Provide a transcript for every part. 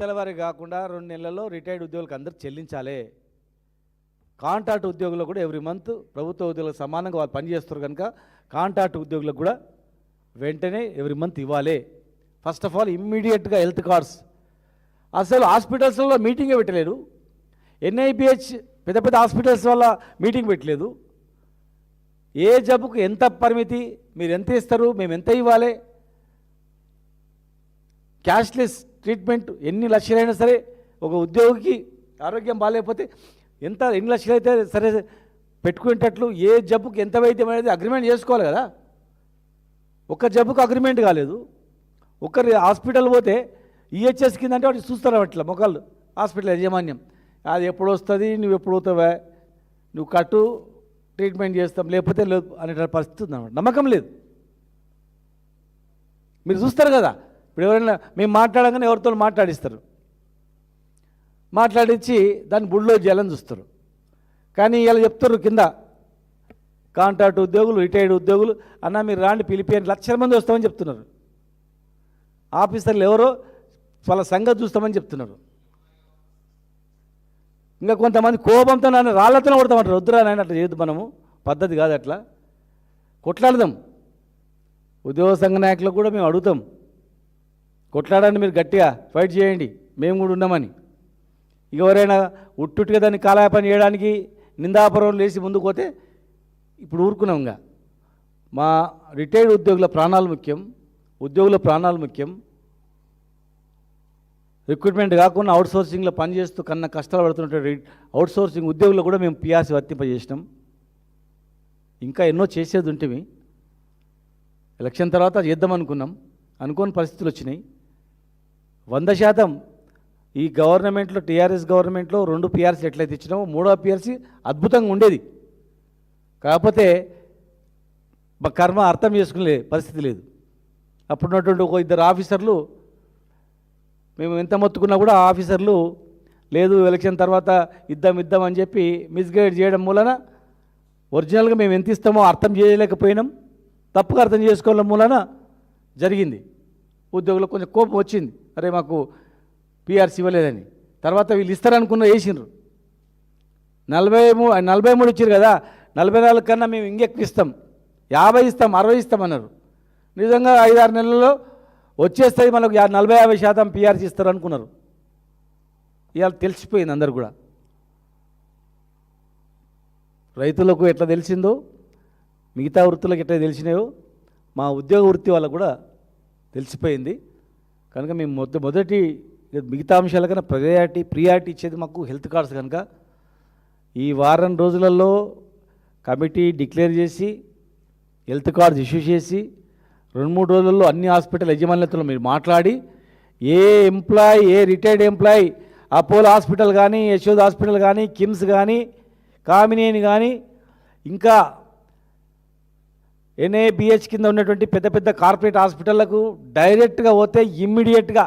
తెల్లవారి కాకుండా 2 నెలల్లో రిటైర్డ్ ఉద్యోగులకు అందరూ చెల్లించాలి. కాంట్రాక్ట్ ఉద్యోగులు కూడా ఎవ్రీ మంత్ ప్రభుత్వ ఉద్యోగులకు సమానంగా వాళ్ళు పనిచేస్తారు కనుక కాంట్రాక్ట్ ఉద్యోగులకు కూడా వెంటనే ఎవ్రీ మంత్ ఇవ్వాలి. ఫస్ట్ ఆఫ్ ఆల్ ఇమ్మీడియట్గా హెల్త్ కార్డ్స్. అసలు హాస్పిటల్స్లో మీటింగే పెట్టలేదు. ఎన్ఐబిహెచ్ పెద్ద పెద్ద హాస్పిటల్స్ వల్ల మీటింగ్ పెట్టలేదు. ఏ జబ్బుకు ఎంత పరిమితి, మీరు ఎంత ఇస్తారు, మేము ఎంత ఇవ్వాలి, క్యాష్లెస్ ట్రీట్మెంట్ ఎన్ని లక్షలైనా సరే ఒక ఉద్యోగికి ఆరోగ్యం బాగాలేకపోతే ఎన్ని లక్షలు అయితే సరే పెట్టుకునేటట్లు ఏ జబ్బుకి ఎంత వైద్యం అనేది అగ్రిమెంట్ చేసుకోవాలి కదా. ఒక్క జబ్బుకు అగ్రిమెంట్ కాలేదు. ఒక్కరి హాస్పిటల్ పోతే ఈహెచ్ఎస్ కింద అంటే వాటి చూస్తారు అట్లా మొక్కలు హాస్పిటల్ యాజమాన్యం అది ఎప్పుడు వస్తుంది, నువ్వు ఎప్పుడు అవుతావా, నువ్వు కట్టు ట్రీట్మెంట్ చేస్తాం లేకపోతే లేదు అనే పరిస్థితి ఉందన్నమాట. నమ్మకం లేదు. మీరు చూస్తారు కదా, ఇప్పుడు ఎవరైనా మేము మాట్లాడగానే ఎవరితో మాట్లాడిస్తారు, మాట్లాడించి దాన్ని బుడ్లో చేయాలని చూస్తారు. కానీ ఇలా చెప్తారు కింద కాంట్రాక్ట్ ఉద్యోగులు, రిటైర్డ్ ఉద్యోగులు, అన్న మీరు రాండి పిలిపిని లక్షల మంది వస్తామని చెప్తున్నారు. ఆఫీసర్లు ఎవరో వాళ్ళ సంగతి చూస్తామని చెప్తున్నారు. ఇంకా కొంతమంది కోపంతో నన్ను రాళ్లతో కొడతామంటారు. వద్దురా నాయన అట్లా చేయొద్దు, మనము పద్ధతి కాదు, అట్లా కొట్లాడదాం. ఉద్యోగ సంఘ నాయకులకు కూడా మేము అడుగుతాం, కొట్లాడండి, మీరు గట్టిగా ఫైట్ చేయండి, మేము కూడా ఉన్నామని. ఎవరైనా ఉట్టుగా దాన్ని కాలయాపన చేయడానికి నిందాపురం లేచి ముందుకు పోతే ఇప్పుడు ఊరుకున్నాం. ఇంకా మా రిటైర్డ్ ఉద్యోగుల ప్రాణాలు ముఖ్యం, ఉద్యోగుల ప్రాణాలు ముఖ్యం. రిక్రూట్మెంట్ కాకుండా అవుట్సోర్సింగ్లో పనిచేస్తూ కన్నా కష్టాలు పడుతున్నటువంటి అవుట్సోర్సింగ్ ఉద్యోగులు కూడా మేము పిఆర్సీ వర్తింపజేసినాం. ఇంకా ఎన్నో చేసేది ఉంటుంది. ఎలక్షన్ తర్వాత చేద్దామనుకున్నాం, అనుకోని పరిస్థితులు వచ్చినాయి. 100% ఈ గవర్నమెంట్లో టీఆర్ఎస్ గవర్నమెంట్లో 2 పిఆర్సీ ఎట్లయితే ఇచ్చినామో 3వ పిఆర్సీ అద్భుతంగా ఉండేది. కాకపోతే మా కర్మ అర్థం చేసుకునే పరిస్థితి లేదు. అప్పుడున్నటువంటి ఒక 2 ఆఫీసర్లు మేము ఎంత మొత్తుకున్నా కూడా ఆఫీసర్లు లేదు ఎలక్షన్ తర్వాత ఇద్దాం అని చెప్పి మిస్గైడ్ చేయడం మూలన ఒరిజినల్గా మేము ఎంత ఇస్తామో అర్థం చేయలేకపోయినాం, తప్పుగా అర్థం చేసుకోవడం మూలన జరిగింది. ఉద్యోగులకు కొంచెం కోపం వచ్చింది, అరే మాకు పిఆర్సీ ఇవ్వలేదని. తర్వాత వీళ్ళు ఇస్తారనుకున్న వేసిండ్రు. 43 ఇచ్చారు కదా, 44 కన్నా మేము ఇంకెక్కువ ఇస్తాం, 50 ఇస్తాం, 60 ఇస్తాం అన్నారు. నిజంగా 5-6 నెలల్లో వచ్చేస్తాయి మనకు 40-50% పిఆర్సీ ఇస్తారు అనుకున్నారు. ఇవాళ తెలిసిపోయింది అందరు కూడా. రైతులకు ఎట్లా తెలిసిందో, మిగతా వృత్తులకు ఎట్లా తెలిసినాయో మా ఉద్యోగ వృత్తి వాళ్ళకు కూడా తెలిసిపోయింది. కనుక మేము మొదటి మిగతా అంశాల కన్నా ప్రియారిటీ ఇచ్చేది మాకు హెల్త్ కార్డ్స్. కనుక ఈ వారం రోజులలో కమిటీ డిక్లేర్ చేసి హెల్త్ కార్డ్స్ ఇష్యూ చేసి 2-3 రోజుల్లో అన్ని హాస్పిటల్ యజమానులతో మీరు మాట్లాడి ఏ ఎంప్లాయీ, ఏ రిటైర్డ్ ఎంప్లాయీ అపోలో హాస్పిటల్ కానీ, యశోద్ హాస్పిటల్ కానీ, కిమ్స్ కానీ, కామినేని కానీ, ఇంకా ఎన్ఏబిహెచ్ కింద ఉన్నటువంటి పెద్ద పెద్ద కార్పొరేట్ హాస్పిటళ్లకు డైరెక్ట్గా పోతే ఇమ్మీడియట్గా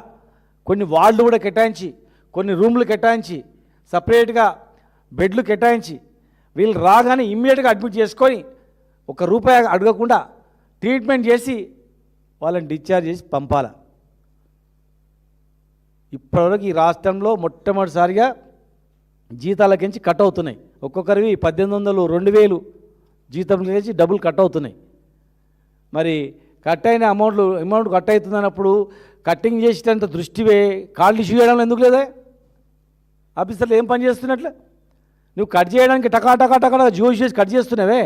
కొన్ని వార్డులు కూడా కేటాయించి, కొన్ని రూమ్లు కేటాయించి, సపరేట్గా బెడ్లు కేటాయించి వీళ్ళు రాగానే ఇమ్మీడియట్గా అడ్మిట్ చేసుకొని ₹1 అడగకుండా ట్రీట్మెంట్ చేసి వాళ్ళని డిశ్చార్జ్ చేసి పంపాల. ఇప్పటివరకు ఈ రాష్ట్రంలో మొట్టమొదటిసారిగా జీతాలకించి కట్ అవుతున్నాయి. ఒక్కొక్కరివి 1800, 2000 జీతం లేచి డబ్బులు కట్ అవుతున్నాయి. మరి కట్ అయిన అమౌంట్ కట్ అవుతుందన్నప్పుడు కట్టింగ్ చేసేటంత దృష్టివే కాళ్ళు ఇష్యూ చేయడంలో ఎందుకు లేదా? ఆఫీసర్లు ఏం పని చేస్తున్నట్లే? నువ్వు కట్ చేయడానికి టకా జ్యూస్ చేసి కట్ చేస్తున్నావే,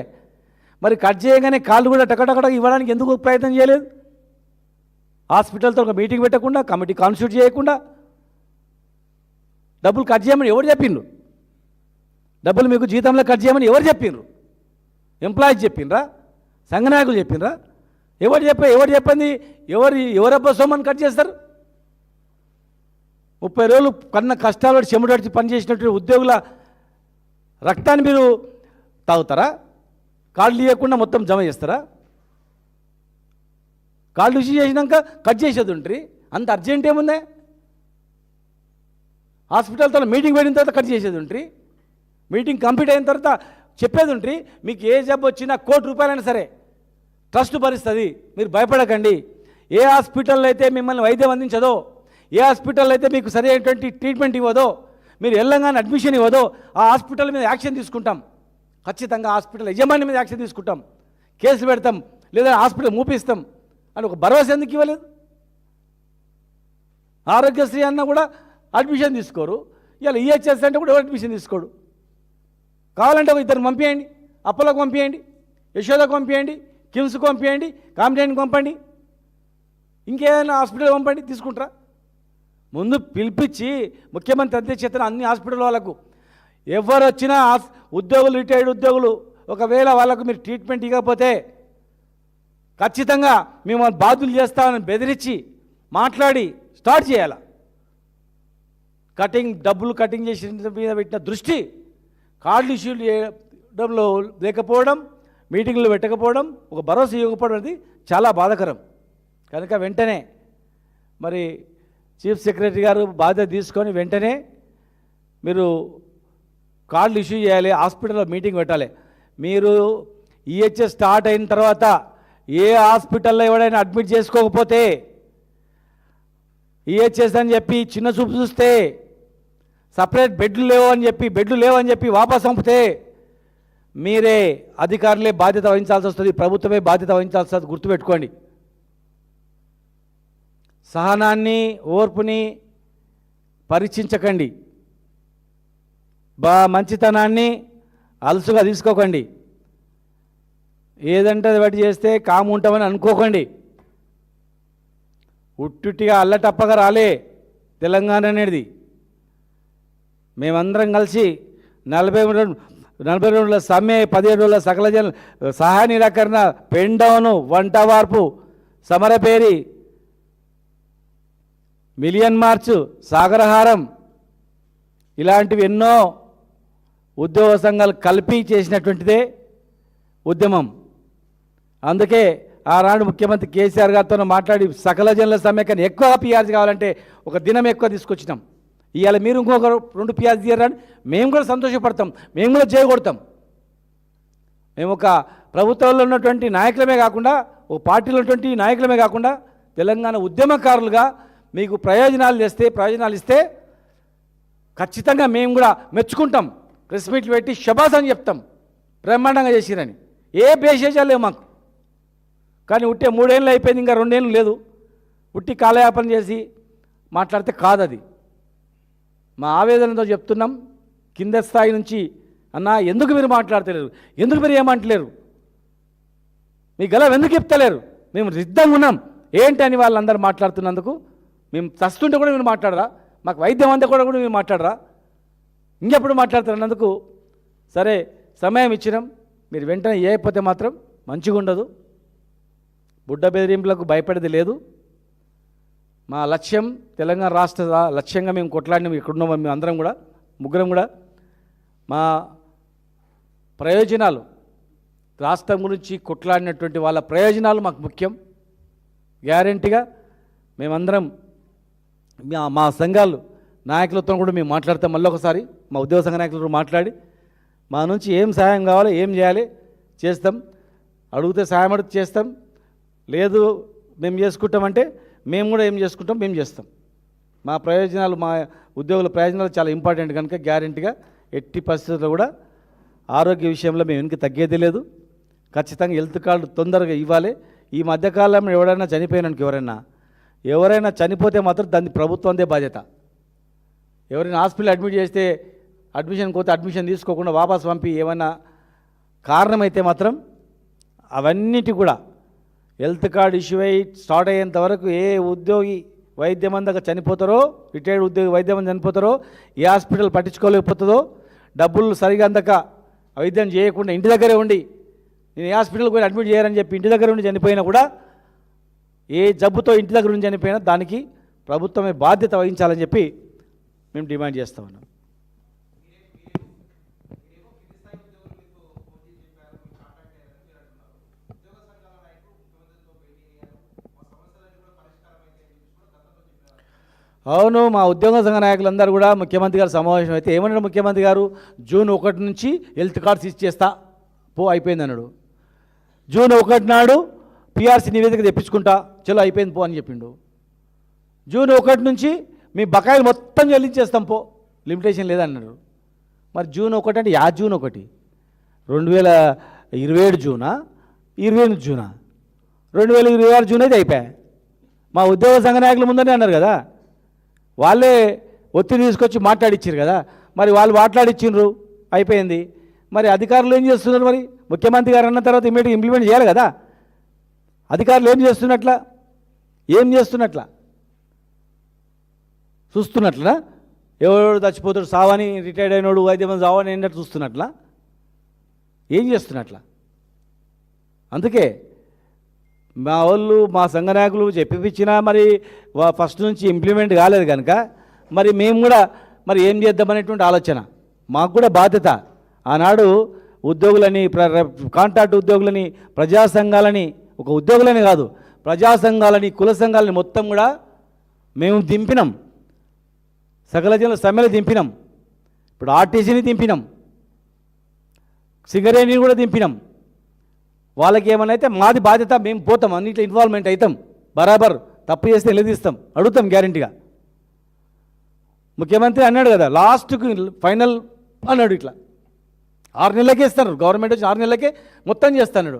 మరి కట్ చేయగానే కాళ్ళు కూడా టకటక ఇవ్వడానికి ఎందుకు ప్రయత్నం చేయలేదు? హాస్పిటల్తో ఒక మీటింగ్ పెట్టకుండా, కమిటీ కాన్స్టిట్యూట్ చేయకుండా డబ్బులు కట్ చేయమని ఎవరు చెప్పిండ్రు? డబ్బులు మీకు జీతంలో కట్ చేయమని ఎవరు చెప్పిండ్రు? ఎంప్లాయీస్ చెప్పిండ్రా? సంఘ నాయకులు చెప్పిండ్రా? ఎవరు చెప్పింది? ఎవరబ్బా సొమ్మని కట్ చేస్తారు? 30 రోజులు కన్న కష్టాలు చెమటడిచి పనిచేసినటువంటి ఉద్యోగుల రక్తాన్ని మీరు తాగుతారా? కార్డులు ఇవ్వకుండా మొత్తం జమ చేస్తారా? కార్డులు ఇష్యూ చేసినాక కట్ చేసేది ఉంటుంది. అంత అర్జెంట్ ఏముందే? హాస్పిటల్తో మీటింగ్ పెట్టిన తర్వాత కట్ చేసేది ఉంటుంది. మీటింగ్ కంప్లీట్ అయిన తర్వాత చెప్పేది ఉంటుంది, మీకు ఏ జబ్బు వచ్చినా ₹1,00,00,000 సరే ట్రస్ట్ భరిస్తుంది, మీరు భయపడకండి. ఏ హాస్పిటల్లో అయితే మిమ్మల్ని వైద్యం అందించదో, ఏ హాస్పిటల్ అయితే మీకు సరైనటువంటి ట్రీట్మెంట్ ఇవ్వదో, మీరు వెళ్ళంగానే అడ్మిషన్ ఇవ్వదో ఆ హాస్పిటల్ మీద యాక్షన్ తీసుకుంటాం. ఖచ్చితంగా హాస్పిటల్ యజమాని మీద యాక్షన్ తీసుకుంటాం, కేసులు పెడతాం, లేదా హాస్పిటల్ మూపిస్తాం అని ఒక భరోసా ఎందుకు ఇవ్వలేదు? ఆరోగ్యశ్రీ అన్న కూడా అడ్మిషన్ తీసుకోరు, ఇలా ఈహెచ్ఎస్ అంటే కూడా ఎవరు అడ్మిషన్ తీసుకోడు. కావాలంటే ఇద్దరు పంపించండి, అప్పలకు పంపించండి, యశోదకు పంపించండి, కిమ్స్కి పంపించండి, కామినేనికి పంపండి, ఇంకేదైనా హాస్పిటల్ పంపండి, తీసుకుంటారా? ముందు పిలిపించి ముఖ్యమంత్రి అధ్యక్షతన అన్ని హాస్పిటల్ వాళ్ళకు ఎవరు వచ్చినా ఉద్యోగులు, రిటైర్డ్ ఉద్యోగులు ఒకవేళ వాళ్ళకు మీరు ట్రీట్మెంట్ ఇవ్వకపోతే ఖచ్చితంగా మేము బాధ్యులు చేస్తామని బెదిరించి మాట్లాడి స్టార్ట్ చేయాలి. డబ్బులు కటింగ్ చేసిన మీద పెట్టిన దృష్టి, కార్డులు ఇష్యూలు చేయడంలో లేకపోవడం, మీటింగ్లు పెట్టకపోవడం, ఒక భరోసా ఇవ్వకపోవడం అనేది చాలా బాధాకరం. కనుక వెంటనే మరి చీఫ్ సెక్రటరీ గారు బాధ్యత తీసుకొని వెంటనే మీరు కార్డులు ఇష్యూ చేయాలి, హాస్పిటల్లో మీటింగ్ పెట్టాలి. మీరు ఈహెచ్ఎస్ స్టార్ట్ అయిన తర్వాత ఏ హాస్పిటల్లో ఎవడైనా అడ్మిట్ చేసుకోకపోతే, ఈహెచ్ఎస్ అని చెప్పి చిన్న చూపు చూస్తే, సపరేట్ బెడ్లు లేవని చెప్పి వాపస్ పంపితే మీరే అధికారులే బాధ్యత వహించాల్సి వస్తుంది, ప్రభుత్వమే బాధ్యత వహించాల్సి వస్తుంది. గుర్తుపెట్టుకోండి. సహనాన్ని, ఓర్పుని పరీక్షించకండి, మంచితనాన్ని అలసుగా తీసుకోకండి. ఏదంటే అది బట్టి చేస్తే కాము ఉంటామని అనుకోకండి. ఉట్టుట్టిగా అల్లటప్పగా రాలే తెలంగాణ అనేది. మేమందరం కలిసి 42 రోజుల సమ్మె, 17 రోజుల సకల జన సహాయ నిరాకరణ, పెన్ డౌను, వంట వార్పు, సమరపేరి, మిలియన్ మార్చు, సాగరహారం, ఇలాంటివి ఎన్నో ఉద్యోగ సంఘాలు కలిపి చేసినటువంటిదే ఉద్యమం. అందుకే ఆనాడు ముఖ్యమంత్రి కేసీఆర్ గారితో మాట్లాడి సకల జనుల సమ్మె కన్నా ఎక్కువ పిఆర్సీ కావాలంటే ఒక దినం ఎక్కువ తీసుకొచ్చినాం. ఇవాళ మీరు ఇంకొక 2 పిఆర్సీ తీయరని మేము కూడా సంతోషపడతాం, మేము కూడా చేయగొడతాం. మేము ఒక ప్రభుత్వంలో ఉన్నటువంటి నాయకులమే కాకుండా, ఓ పార్టీలో ఉన్నటువంటి నాయకులమే కాకుండా తెలంగాణ ఉద్యమకారులుగా మీకు ప్రయోజనాలు ఇస్తే ఖచ్చితంగా మేము కూడా మెచ్చుకుంటాం. ప్రెస్ మీట్లు పెట్టి శబాస్ అని చెప్తాం, బ్రహ్మాండంగా చేసిరని. ఏ బేషేజాలు లేవు మాకు. కానీ ఉట్టే 3 ఏళ్ళు అయిపోయింది, ఇంకా 2 ఏళ్ళు లేదు. ఉట్టి కాలయాపన చేసి మాట్లాడితే కాదది. మా ఆవేదనతో చెప్తున్నాం, కింద స్థాయి నుంచి, అన్నా ఎందుకు మీరు మాట్లాడతలేరు, ఎందుకు మీరు ఏమంటలేరు, మీ గలం ఎందుకు చెప్తలేరు, మేము సిద్ధంగా ఉన్నాం ఏంటి అని వాళ్ళందరూ మాట్లాడుతున్నందుకు మేము చస్తుంటే కూడా మీరు మాట్లాడరా, మాకు వైద్యం అంతా కూడా మీరు మాట్లాడరా, ఇంకెప్పుడు మాట్లాడుతున్నందుకు సరే సమయం ఇచ్చినాం. మీరు వెంటనే చేయకపోతే మాత్రం మంచిగా ఉండదు. బుడ్డ బెదిరింపులకు భయపడేది లేదు. మా లక్ష్యం తెలంగాణ రాష్ట్ర లక్ష్యంగా మేము కొట్లాడినాం. ఇక్కడున్న మేము అందరం కూడా, ముగ్గురం కూడా మా ప్రయోజనాలు, రాష్ట్రం గురించి కొట్లాడినటువంటి వాళ్ళ ప్రయోజనాలు మాకు ముఖ్యం. గ్యారెంటీగా మేమందరం మా సంఘాలు నాయకులతో కూడా మేము మాట్లాడతాం. మళ్ళీ ఒకసారి మా ఉద్యోగ సంఘ నాయకులతో మాట్లాడి మా నుంచి ఏం సహాయం కావాలో, ఏం చేయాలి చేస్తాం. అడిగితే సహాయం అడిగితే చేస్తాం, లేదు మేము చేసుకుంటామంటే మేము కూడా ఏం చేసుకుంటాం మేము చేస్తాం. మా ప్రయోజనాలు, మా ఉద్యోగుల ప్రయోజనాలు చాలా ఇంపార్టెంట్ కనుక గ్యారెంటీగా ఎట్టి పరిస్థితుల్లో కూడా ఆరోగ్య విషయంలో మేము వెనక్కి తగ్గేది లేదు. ఖచ్చితంగా హెల్త్ కార్డు తొందరగా ఇవ్వాలి. ఈ మధ్యకాలంలో ఎవరైనా చనిపోతే మాత్రం దాన్ని ప్రభుత్వందే బాధ్యత. ఎవరైనా హాస్పిటల్ అడ్మిట్ చేస్తే అడ్మిషన్ తీసుకోకుండా వాపస్ పంపి ఏమైనా కారణమైతే మాత్రం అవన్నిటి కూడా హెల్త్ కార్డు ఇష్యూ అయ్యి స్టార్ట్ అయ్యేంత వరకు ఏ ఉద్యోగి వైద్యం అందక చనిపోతారో, రిటైర్డ్ ఉద్యోగి వైద్యం చనిపోతారో, ఏ హాస్పిటల్ పట్టించుకోలేకపోతుందో, డబ్బులు సరిగా అందక వైద్యం చేయకుండా ఇంటి దగ్గరే ఉండి నేను ఏ హాస్పిటల్కి పోయి అడ్మిట్ చేయాలని చెప్పి ఇంటి దగ్గర ఉండి చనిపోయినా కూడా, ఏ జబ్బుతో ఇంటి దగ్గర ఉండి చనిపోయినా దానికి ప్రభుత్వమే బాధ్యత వహించాలని చెప్పి మేము డిమాండ్ చేస్తా ఉన్నాం. అవును, మా ఉద్యోగ సంఘ నాయకులందరూ కూడా ముఖ్యమంత్రి గారు సమావేశం అయితే ఏమన్నాడు ముఖ్యమంత్రి గారు, జూన్ 1 నుంచి హెల్త్ కార్డ్స్ ఇచ్చేస్తా అయిపోయింది అన్నాడు. జూన్ 1 నాడు పిఆర్సీ నివేదిక తెప్పించుకుంటా, చలో అయిపోయింది అని చెప్పిండు. జూన్ 1 నుంచి మీ బకాయిలు మొత్తం చెల్లించేస్తాం పో, లిమిటేషన్ లేదన్నారు. మరి జూన్ 1 అంటే జూన్ 1 2027 జూనా 28 జూనా 2026 జూన్ అయితే అయిపోయాయి. మా ఉద్యోగ సంఘ నాయకుల ముందనే అన్నారు కదా, వాళ్ళే ఒత్తిడి తీసుకొచ్చి మాట్లాడిచ్చారు కదా, మరి వాళ్ళు మాట్లాడిచ్చిండ్రు అయిపోయింది. మరి అధికారులు ఏం చేస్తున్నారు? మరి ముఖ్యమంత్రి గారు అన్న తర్వాత ఇమీడియట్గా ఇంప్లిమెంట్ చేయాలి కదా. అధికారులు ఏం చేస్తున్నట్లా చూస్తున్నట్లా? ఎవరు చచ్చిపోతాడు సావని, రిటైర్డ్ అయినోడు 5 మంది సావని ఏంటంటే చూస్తున్నట్లా? ఏం చేస్తున్నట్లా? అందుకే మా వాళ్ళు మా సంఘ నాయకులు చెప్పిచ్చినా మరి ఫస్ట్ నుంచి ఇంప్లిమెంట్ కాలేదు కనుక మరి మేము కూడా మరి ఏం చేద్దామనేటువంటి ఆలోచన. మాకు కూడా బాధ్యత. ఆనాడు ఉద్యోగులని, కాంట్రాక్ట్ ఉద్యోగులని, ప్రజా సంఘాలని, ఒక ఉద్యోగులని కాదు ప్రజా సంఘాలని, కుల సంఘాలని మొత్తం కూడా మేము దింపినాం. సకల జనుల సమ్మెలు దింపినాం. ఇప్పుడు ఆర్టీసీని దింపినాం, సింగరేణిని కూడా దింపినాం. వాళ్ళకి ఏమన్నా అయితే మాది బాధ్యత, మేము పోతాం, అన్నింటిలో ఇన్వాల్వ్మెంట్ అవుతాం. బరాబర్ తప్పు చేస్తే నిలదీస్తాం, అడుగుతాం గ్యారంటీగా. ముఖ్యమంత్రి అన్నాడు కదా, లాస్ట్కి ఫైనల్ అన్నాడు, ఇట్లా 6 నెలలకే ఇస్తారు గవర్నమెంట్ వచ్చి 6 నెలలకే మొత్తం చేస్తున్నాడు.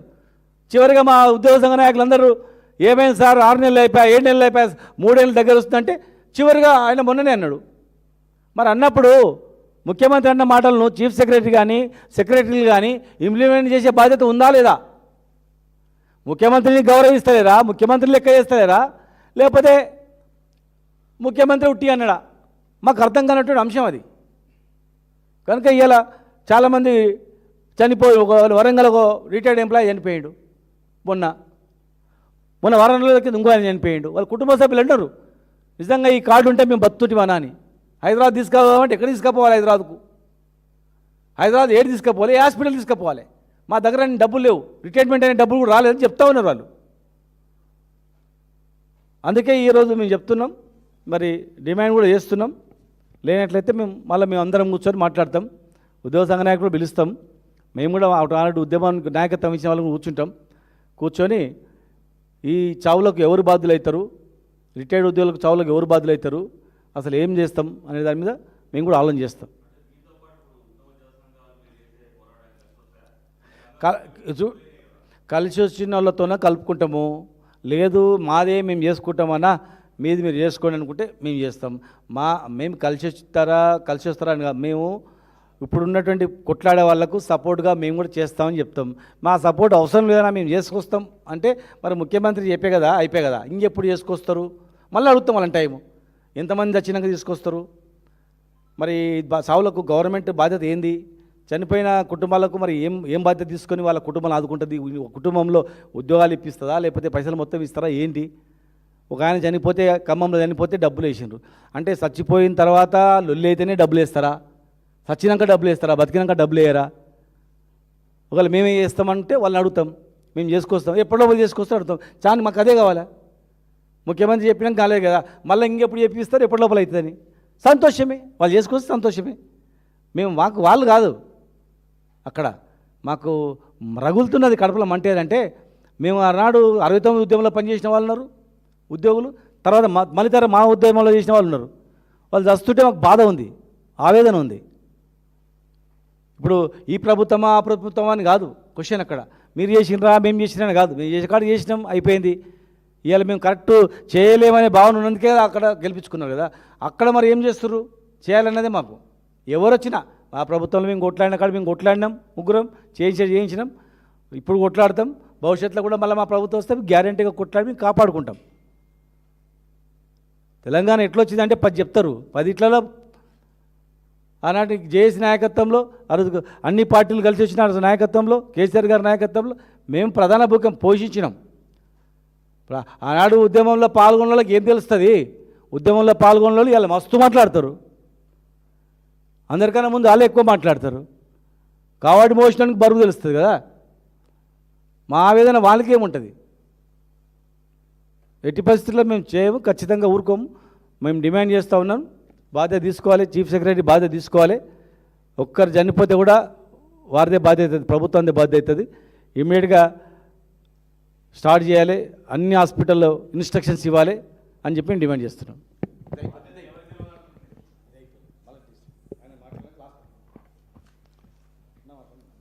చివరిగా మా ఉద్యోగ సంఘ నాయకులందరూ ఏమైంది సార్ 6 నెలలు అయిపోయా, 7 నెలలు అయిపోయా, 3 ఏళ్ళ దగ్గర వస్తుందంటే చివరిగా ఆయన మొన్ననే అన్నాడు. మరి అన్నప్పుడు ముఖ్యమంత్రి అన్న మాటలను చీఫ్ సెక్రటరీ కానీ సెక్రటరీలు కానీ ఇంప్లిమెంట్ చేసే బాధ్యత ఉందా లేదా? ముఖ్యమంత్రిని గౌరవిస్తలేరా? ముఖ్యమంత్రి లెక్క చేస్తలేరా? లేకపోతే ముఖ్యమంత్రి ఉట్టి అన్నాడా? మాకు అర్థం కానటువంటి అంశం అది. కనుక ఇవాళ చాలామంది చనిపోయి, ఒక వరంగల్ ఒక రిటైర్డ్ ఎంప్లాయీ చనిపోయాడు మొన్న వరంగల్కి ఇంకో ఆయన చనిపోయాడు. వాళ్ళ కుటుంబ సభ్యులు అంటారు, నిజంగా ఈ కార్డు ఉంటే మేము బతుకుటివనా అని. హైదరాబాద్ తీసుకుపోవాలంటే ఎక్కడ తీసుకుపోవాలి? హైదరాబాద్ ఏడు తీసుకుపోవాలి, ఏ హాస్పిటల్ తీసుకుపోవాలి? మా దగ్గర డబ్బులు లేవు, రిటైర్మెంట్ అనే డబ్బులు కూడా రాలేదని చెప్తా ఉన్నారు వాళ్ళు. అందుకే ఈరోజు మేము చెప్తున్నాం, మరి డిమాండ్ కూడా చేస్తున్నాం. లేనట్లయితే మేము అందరం కూర్చొని మాట్లాడతాం, ఉద్యోగ సంఘ నాయకులు పిలుస్తాం. మేము కూడా ఆనాడు ఉద్యమానికి నాయకత్వం ఇచ్చిన వాళ్ళని కూర్చొని ఈ చావులకు ఎవరు బాధ్యులు అవుతారు, రిటైర్డ్ ఉద్యోగులకు చావులకు ఎవరు బాధ్యులు అవుతారు, అసలు ఏం చేస్తాం అనే దాని మీద మేము కూడా ఆలోచన చేస్తాం. కలిసి వచ్చిన వాళ్ళతోనే కలుపుకుంటాము. లేదు మాదే మేము చేసుకుంటామన్నా, మీది మీరు చేసుకోండి అనుకుంటే మేము చేస్తాం. మేము కలిసి వస్తారా అని కాదు, మేము ఇప్పుడున్నటువంటి కొట్లాడే వాళ్ళకు సపోర్ట్గా మేము కూడా చేస్తామని చెప్తాం. మా సపోర్ట్ అవసరం లేదన్నా మేము చేసుకొస్తాం అంటే మరి ముఖ్యమంత్రి చెప్పే కదా, అయిపోయే కదా, ఇంకెప్పుడు చేసుకొస్తారు? మళ్ళీ అడుగుతాం వాళ్ళని టైము, ఎంతమంది వచ్చినాక తీసుకొస్తారు? మరి సావులకు గవర్నమెంట్ బాధ్యత ఏంది? చనిపోయిన కుటుంబాలకు మరి ఏం బాధ్యత తీసుకొని వాళ్ళ కుటుంబాలు ఆదుకుంటుంది? కుటుంబంలో ఉద్యోగాలు ఇప్పిస్తుందా, లేకపోతే పైసలు మొత్తం ఇస్తారా ఏంటి? ఒక ఆయన చనిపోతే, ఖమ్మంలో చనిపోతే డబ్బులు వేసిండ్రు అంటే చచ్చిపోయిన తర్వాత లొల్లి అయితేనే డబ్బులు వేస్తారా? చచ్చినాక డబ్బులు వేస్తారా? బతికినాక డబ్బులు వేయరా? ఒకవేళ మేమే చేస్తామంటే వాళ్ళని అడుగుతాం, మేము చేసుకొస్తాం, ఎప్పటిలోపల చేసుకొస్తే అడుగుతాం. చాలా మాకు అదే కావాలా? ముఖ్యమంత్రి చెప్పినాక కాలేదు కదా, మళ్ళీ ఇంకెప్పుడు చెప్పిస్తారు, ఎప్పటిలోపల అవుతుందని. సంతోషమే, వాళ్ళు చేసుకొస్తే సంతోషమే. మాకు వాళ్ళు కాదు, అక్కడ మాకు రగులుతున్నది కడుపులో మంటేదంటే, మేము ఆనాడు 69 ఉద్యమంలో పనిచేసిన వాళ్ళు ఉన్నారు ఉద్యోగులు, తర్వాత మళ్ళీ మా ఉద్యమంలో చేసిన వాళ్ళు ఉన్నారు. వాళ్ళు చస్తుంటే మాకు బాధ ఉంది, ఆవేదన ఉంది. ఇప్పుడు ఈ ప్రభుత్వమా ఆ ప్రభుత్వమా అని కాదు క్వశ్చన్. అక్కడ మీరు చేసినరా మేము చేసినా కాదు, మేము చేసే కాడ చేసినాం, అయిపోయింది. ఇవాళ మేము కరెక్ట్ చేయలేమనే భావన ఉన్నందుకే అక్కడ గెలిపించుకున్నారు కదా. అక్కడ మరి ఏం చేస్తున్నారు? చేయాలన్నదే మాకు. ఎవరు వచ్చినా ఆ ప్రభుత్వంలో మేము కొట్లాడిన కాడ మేము కొట్లాడినాం, ముగ్గురం చేయించినాం, ఇప్పుడు కొట్లాడతాం. భవిష్యత్తులో కూడా మళ్ళీ మా ప్రభుత్వం వస్తే గ్యారంటీగా కొట్లాడి మేము కాపాడుకుంటాం. తెలంగాణ ఎట్లొచ్చిందంటే 10 చెప్తారు, 10 ఆనాటి జేఏసీ నాయకత్వంలో అన్ని పార్టీలు కలిసి వచ్చిన నాయకత్వంలో, కేసీఆర్ గారి నాయకత్వంలో మేము ప్రధాన భూమిక పోషించినాం. ఆనాడు ఉద్యమంలో పాల్గొన్న వాళ్ళకి ఏం తెలుస్తుంది? ఉద్యమంలో పాల్గొన్న వాళ్ళు ఇలా మస్తు మాట్లాడతారు, అందరికన్నా ముందు వాళ్ళు ఎక్కువ మాట్లాడతారు. కావాడి మోషణానికి బరువు తెలుస్తుంది కదా. మా ఆవేదన వాళ్ళకేముంటుంది? ఎట్టి పరిస్థితుల్లో మేము చేయము, ఖచ్చితంగా ఊరుకోము. మేము డిమాండ్ చేస్తూ ఉన్నాం, బాధ్యత తీసుకోవాలి, చీఫ్ సెక్రటరీ బాధ్యత తీసుకోవాలి. ఒక్కరు చనిపోతే కూడా వారిదే బాధ్యత అవుతుంది, ప్రభుత్వందే బాధ్యత అవుతుంది. ఇమ్మీడియట్గా స్టార్ట్ చేయాలి, అన్ని హాస్పిటల్లో ఇన్స్ట్రక్షన్స్ ఇవ్వాలి, అని చెప్పి డిమాండ్ చేస్తున్నాం.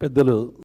పెద్దలు